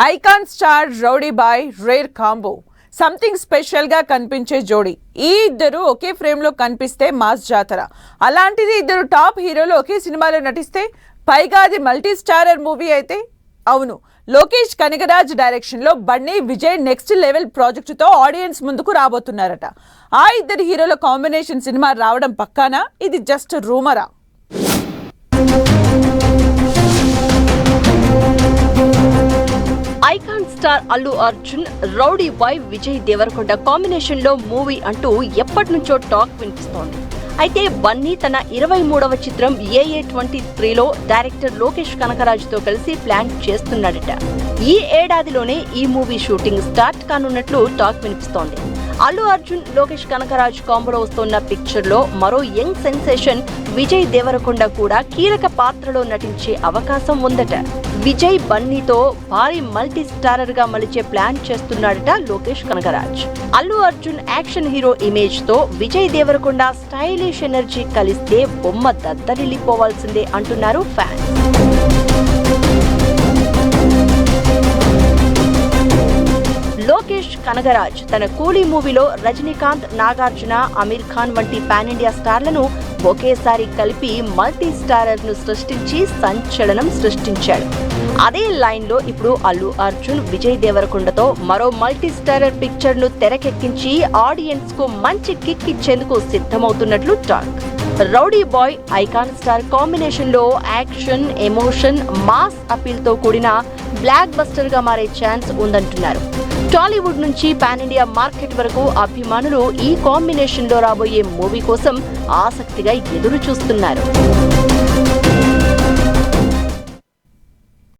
Icon star rowdy boy rare combo something special గా కనిపించే జోడీ. ఈ ఇద్దరు ఒకే ఫ్రేమ్ లో కనిపిస్తే మాస్ జాతర. అలాంటిది ఇద్దరు టాప్ హీరోలు ఒకే సినిమాలో నటిస్తే, పైగా అది మల్టీ స్టారర్ మూవీ అయితే అవును, లోకేష్ కనగరాజ్ డైరెక్షన్ లో బన్నీ విజయ్ నెక్స్ట్ లెవెల్ ప్రాజెక్టుతో ఆడియన్స్ ముందుకు రాబోతున్నారట. ఆ ఇద్దరు హీరోల కాంబినేషన్ సినిమా రావడం పక్కానా, ఇది జస్ట్ రూమరా? Icon star Allu Arjun, rowdy boy Vijay Devarakonda combination లో మూవీ అంటూ ఎప్పటి నుంచో టాక్ వినిపిస్తోంది. అయితే బన్నీ తన 23వ చిత్రం AA23లో డైరెక్టర్ లోకేష్ కనగరాజ్తో కలిసి ప్లాన్ చేస్తున్నాడట. ఈ ఏడాదిలోనే ఈ మూవీ షూటింగ్ స్టార్ట్ కానున్నట్లు టాక్ వినిపిస్తోంది. అల్లు అర్జున్, లోకేష్ కనగరాజ్ కాంబోలో వస్తున్న పిక్చర్ లో మరో యంగ్ సెన్సేషన్ విజయ్ దేవరకొండ కూడా కీలక పాత్రలో నటించే అవకాశం ఉందట. విజయ్ బన్నీతో భారీ మల్టీ స్టారర్ గా మలిచే ప్లాన్ చేస్తున్నాడట Lokesh Kanagaraj. Allu Arjun action hero image తో విజయ్ దేవరకొండ స్టైలిష్ ఎనర్జీ కలిస్తే బొమ్మ దద్దరిల్లిపోవాల్సిందే అంటున్నారు ఫ్యాన్స్. లోకేష్ కనగరాజ్ తన కూలీ మూవీలో రజనీకాంత్, నాగార్జున, అమీర్ ఖాన్ వంటి పాన్ ఇండియా స్టార్లను ఒకేసారి కలిపి మల్టీ స్టారర్ ను సృష్టించి సంచలనం సృష్టించాడు. అదే లైన్ లో ఇప్పుడు అల్లు అర్జున్ విజయ్ దేవరకొండతో మరో మల్టీ స్టారర్ పిక్చర్ ను తెరకెక్కించి ఆడియన్స్ కు మంచి కిక్ ఇచ్చేందుకు సిద్ధమవుతున్నట్లు talk. Rowdy boy, icon star combination లో యాక్షన్, ఎమోషన్, మాస్ అపీల్ తో కూడిన బ్లాక్ బస్టర్ గా మారే ఛాన్స్ ఉందంటున్నారు. టాలీవుడ్ నుంచి పాన్ ఇండియా మార్కెట్ వరకు అభిమానులు ఈ కాంబినేషన్ లో రాబోయే మూవీ కోసం ఆసక్తిగా ఎదురు చూస్తున్నారు.